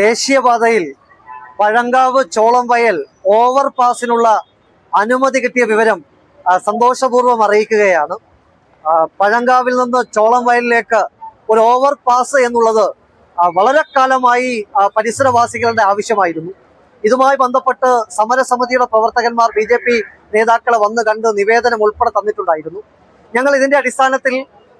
ദേശീയപാതയിൽ പഴങ്കാവ് ചോളംവയൽ ഓവർപാസിനുള്ള അനുമതി കിട്ടിയ വിവരം സന്തോഷപൂർവ്വം അറിയിക്കുകയാണ്. പഴങ്കാവിൽ നിന്ന് ചോളംവയലിലേക്ക് ഒരു ഓവർപാസ് എന്നുള്ളത് വളരെ കാലമായി പരിസരവാസികളുടെ ആവശ്യമായിരുന്നു. ഇതുമായി ബന്ധപ്പെട്ട് സമരസമിതിയുടെ പ്രവർത്തകന്മാർ BJP നേതാക്കളെ വന്ന് കണ്ട് നിവേദനം ഉൾപ്പെടെ തന്നിട്ടുണ്ടായിരുന്നു. ഞങ്ങൾ ഇതിന്റെ അടിസ്ഥാനത്തിൽ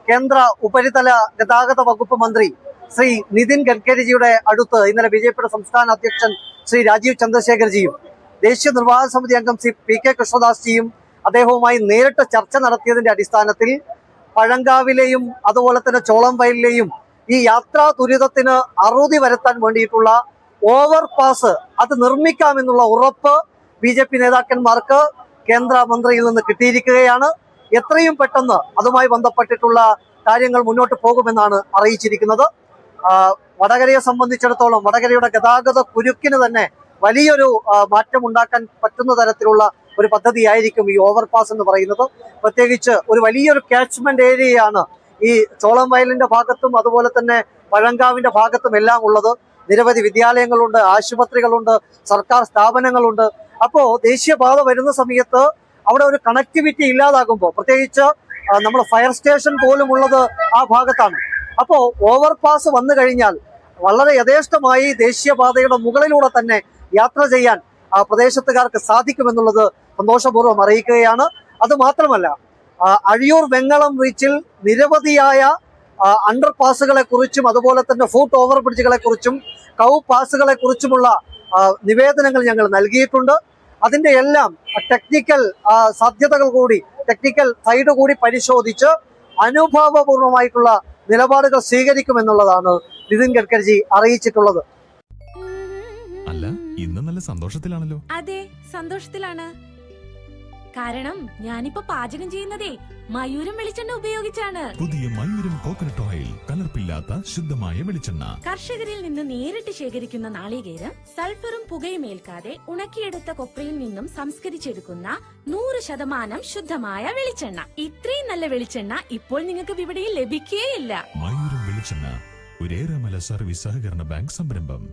കേന്ദ്ര ഉപരിതല ഗതാഗത വകുപ്പ് മന്ത്രി ശ്രീ നിതിൻ ഗഡ്കരിജിയുടെ അടുത്ത് ഇന്നലെ BJPയുടെ സംസ്ഥാന അധ്യക്ഷൻ ശ്രീ രാജീവ് ചന്ദ്രശേഖർജിയും ദേശീയ നിർവാഹക സമിതി അംഗം ശ്രീ PK കൃഷ്ണദാസ്ജിയും അദ്ദേഹവുമായി നേരിട്ട് ചർച്ച നടത്തിയതിന്റെ അടിസ്ഥാനത്തിൽ പഴങ്കാവിലെയും അതുപോലെ തന്നെ ചോളംവയലിലെയും ഈ യാത്രാ ദുരിതത്തിന് അറുതി വരുത്താൻ വേണ്ടിയിട്ടുള്ള ഓവർപാസ് അത് നിർമ്മിക്കാമെന്നുള്ള ഉറപ്പ് BJP നേതാക്കന്മാർക്ക് കേന്ദ്രമന്ത്രിയിൽ നിന്ന് കിട്ടിയിരിക്കുകയാണ്. എത്രയും പെട്ടെന്ന് അതുമായി ബന്ധപ്പെട്ടിട്ടുള്ള കാര്യങ്ങൾ മുന്നോട്ട് പോകുമെന്നാണ് അറിയിച്ചിരിക്കുന്നത്. വടകരയെ സംബന്ധിച്ചിടത്തോളം വടകരയുടെ ഗതാഗത കുരുക്കിന് തന്നെ വലിയൊരു മാറ്റം ഉണ്ടാക്കാൻ പറ്റുന്ന തരത്തിലുള്ള ഒരു പദ്ധതിയായിരിക്കും ഈ ഓവർപാസ് എന്ന് പറയുന്നത്. പ്രത്യേകിച്ച് ഒരു വലിയൊരു കാച്ച്മെന്റ് ഏരിയയാണ് ഈ ചോളംവയലിന്റെ ഭാഗത്തും അതുപോലെ തന്നെ പഴങ്കാവിന്റെ ഭാഗത്തും എല്ലാം ഉള്ളത്. നിരവധി വിദ്യാലയങ്ങളുണ്ട്, ആശുപത്രികളുണ്ട്, സർക്കാർ സ്ഥാപനങ്ങളുണ്ട്. അപ്പോ ദേശീയപാത വരുന്ന സമയത്ത് അവിടെ ഒരു കണക്ടിവിറ്റി ഇല്ലാതാകുമ്പോൾ, പ്രത്യേകിച്ച് നമ്മൾ ഫയർ സ്റ്റേഷൻ പോലും ഉള്ളത് ആ ഭാഗത്താണ്. അപ്പോൾ ഓവർപാസ് വന്നു കഴിഞ്ഞാൽ വളരെ യഥേഷ്ടമായി ദേശീയപാതയുടെ മുകളിലൂടെ തന്നെ യാത്ര ചെയ്യാൻ പ്രദേശത്തുകാർക്ക് സാധിക്കുമെന്നുള്ളത് സന്തോഷപൂർവ്വം അറിയിക്കുകയാണ്. അത് മാത്രമല്ല, അഴിയൂർ വെങ്ങളം റീച്ചിൽ നിരവധിയായ അണ്ടർ പാസുകളെ കുറിച്ചും അതുപോലെ തന്നെ ഫുട് ഓവർ ബ്രിഡ്ജുകളെ കുറിച്ചും കൗ പാസുകളെ കുറിച്ചുമുള്ള നിവേദനങ്ങൾ ഞങ്ങൾ നൽകിയിട്ടുണ്ട്. അതിന്റെ എല്ലാം ടെക്നിക്കൽ സാധ്യതകൾ കൂടി, ടെക്നിക്കൽ സൈഡ് കൂടി പരിശോധിച്ച് അനുഭാവപൂർവമായിട്ടുള്ള നിലപാടുകൾ സ്വീകരിക്കുമെന്നുള്ളതാണ് നിതിൻ ഗഡ്കരിജി അറിയിച്ചിട്ടുള്ളത്. അല്ല, ഇന്ന് നല്ല സന്തോഷത്തിലാണല്ലോ. അതെ, സന്തോഷത്തിലാണ്. കാരണം ഞാനിപ്പോ പാചകം ചെയ്യുന്നതേ മയൂരം വെളിച്ചെണ്ണ ഉപയോഗിച്ചാണ്. പുതിയ മയൂരം കോക്കനട്ട് ഓയിൽ, കലർപ്പില്ലാത്ത ശുദ്ധമായ വെളിച്ചെണ്ണ. കർഷകരിൽ നിന്ന് നേരിട്ട് ശേഖരിക്കുന്ന നാളികേരം സൾഫറും പുകയും ഏൽക്കാതെ ഉണക്കിയെടുത്ത കൊപ്രയിൽ നിന്നും സംസ്കരിച്ചെടുക്കുന്ന 100% ശുദ്ധമായ വെളിച്ചെണ്ണ. ഇത്രയും നല്ല വെളിച്ചെണ്ണ ഇപ്പോൾ നിങ്ങൾക്ക് വിപണിയിൽ ലഭിക്കുകയില്ല. മയൂരം വെളിച്ചെണ്ണ, ഒരു ഏറെമല സർവീസ് സഹകരണ ബാങ്ക് സംരംഭം.